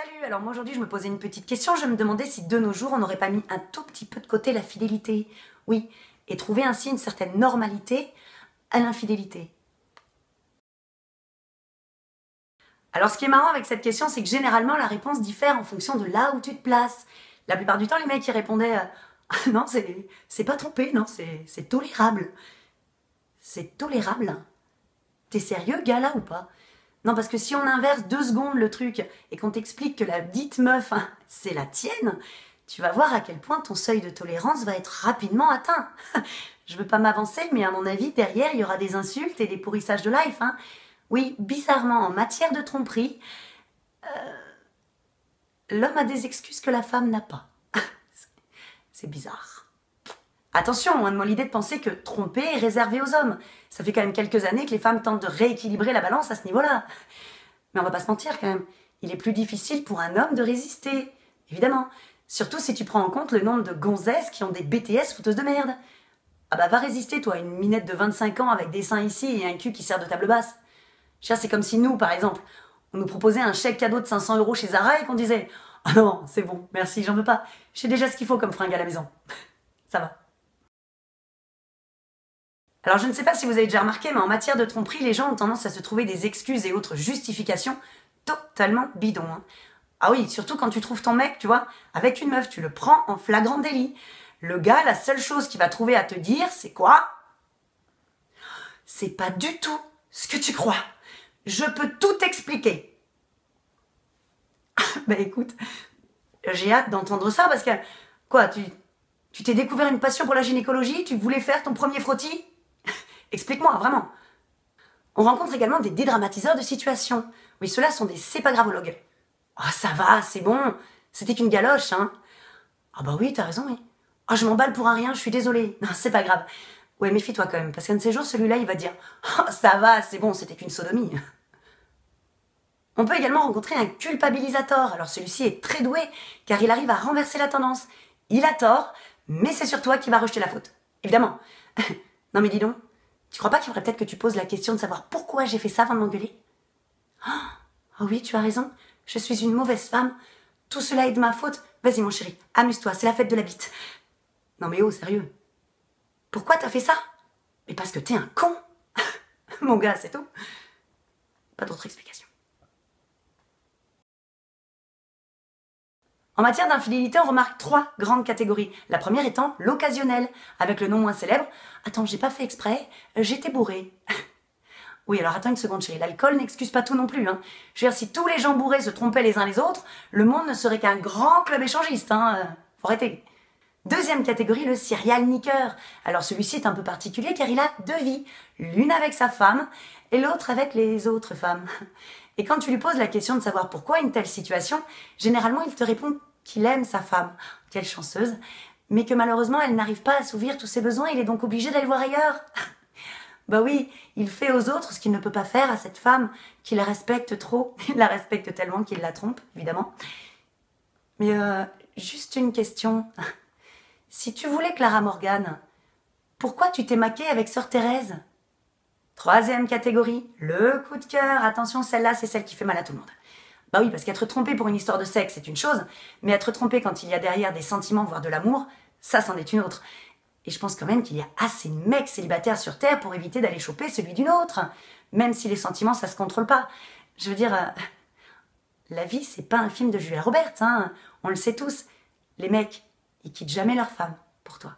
Salut, alors moi aujourd'hui je me posais une petite question, je me demandais si de nos jours on n'aurait pas mis un tout petit peu de côté la fidélité. Oui, et trouver ainsi une certaine normalité à l'infidélité. Alors ce qui est marrant avec cette question, c'est que généralement la réponse diffère en fonction de là où tu te places. La plupart du temps les mecs ils répondaient ah non c'est pas trompé, non c'est tolérable. C'est tolérable. T'es sérieux gars là ou pas? Non, parce que si on inverse 2 secondes le truc et qu'on t'explique que la dite meuf, hein, c'est la tienne, tu vas voir à quel point ton seuil de tolérance va être rapidement atteint. Je veux pas m'avancer, mais à mon avis, derrière, il y aura des insultes et des pourrissages de life. Hein. Oui, bizarrement, en matière de tromperie, l'homme a des excuses que la femme n'a pas. C'est bizarre. Attention, loin de moi l'idée de penser que tromper est réservé aux hommes. Ça fait quand même quelques années que les femmes tentent de rééquilibrer la balance à ce niveau-là. Mais on va pas se mentir quand même, il est plus difficile pour un homme de résister, évidemment. Surtout si tu prends en compte le nombre de gonzesses qui ont des BTS fouteuses de merde. Ah bah va résister toi, une minette de 25 ans avec des seins ici et un cul qui sert de table basse. C'est comme si nous, par exemple, on nous proposait un chèque cadeau de 500 € chez Zara et qu'on disait « Ah non, c'est bon, merci, j'en veux pas. J'ai déjà ce qu'il faut comme fringue à la maison. » Ça va. Alors je ne sais pas si vous avez déjà remarqué, mais en matière de tromperie, les gens ont tendance à se trouver des excuses et autres justifications totalement bidons. Hein. Ah oui, surtout quand tu trouves ton mec, tu vois, avec une meuf, tu le prends en flagrant délit. Le gars, la seule chose qu'il va trouver à te dire, c'est quoi? C'est pas du tout ce que tu crois. Je peux tout expliquer. Bah écoute, j'ai hâte d'entendre ça parce que, quoi, tu t'es découvert une passion pour la gynécologie, tu voulais faire ton premier frottis? Explique-moi, vraiment. On rencontre également des dédramatiseurs de situation. Oui, ceux-là sont des sépagravologues. Ah, ça va, c'est bon. C'était qu'une galoche, hein. Ah bah oui, t'as raison, oui. Ah, je m'emballe pour un rien, je suis désolée. Non, c'est pas grave. Ouais, méfie-toi quand même, parce qu'un de ces jours, celui-là, il va dire « Ah, ça va, c'est bon, c'était qu'une sodomie. » On peut également rencontrer un culpabilisateur. Alors celui-ci est très doué, car il arrive à renverser la tendance. Il a tort, mais c'est sur toi qui va rejeter la faute. Évidemment. Non mais dis donc, tu crois pas qu'il faudrait peut-être que tu poses la question de savoir pourquoi j'ai fait ça avant de m'engueuler? Oh oui, tu as raison, je suis une mauvaise femme. Tout cela est de ma faute. Vas-y mon chéri, amuse-toi, c'est la fête de la bite. Non mais oh, sérieux. Pourquoi t'as fait ça? Mais parce que t'es un con. Mon gars, c'est tout. Pas d'autre explication. En matière d'infidélité, on remarque 3 grandes catégories. La première étant l'occasionnel, avec le nom moins célèbre « Attends, j'ai pas fait exprès, j'étais bourré. » Oui, alors attends une seconde chérie, l'alcool n'excuse pas tout non plus. Hein. Je veux dire, si tous les gens bourrés se trompaient les uns les autres, le monde ne serait qu'un grand club échangiste. Hein. Faut arrêter. Deuxième catégorie, le serial niqueur. Alors celui-ci est un peu particulier car il a 2 vies, l'une avec sa femme et l'autre avec les autres femmes. Et quand tu lui poses la question de savoir pourquoi une telle situation, généralement il te répond qu'il aime sa femme, quelle chanceuse, mais que malheureusement elle n'arrive pas à assouvir tous ses besoins, il est donc obligé d'aller voir ailleurs. Bah oui, il fait aux autres ce qu'il ne peut pas faire à cette femme, qui la respecte trop, il la respecte tellement qu'il la trompe, évidemment. Mais juste une question... Si tu voulais Clara Morgan, pourquoi tu t'es maquée avec Sœur Thérèse? Troisième catégorie, le coup de cœur. Attention, celle-là, c'est celle qui fait mal à tout le monde. Bah oui, parce qu'être trompé pour une histoire de sexe, c'est une chose, mais être trompé quand il y a derrière des sentiments, voire de l'amour, ça, c'en est une autre. Et je pense quand même qu'il y a assez de mecs célibataires sur Terre pour éviter d'aller choper celui d'une autre. Même si les sentiments, ça se contrôle pas. Je veux dire, la vie, c'est pas un film de Julia Roberts, hein. On le sait tous. Les mecs, ils quittent jamais leur femme pour toi.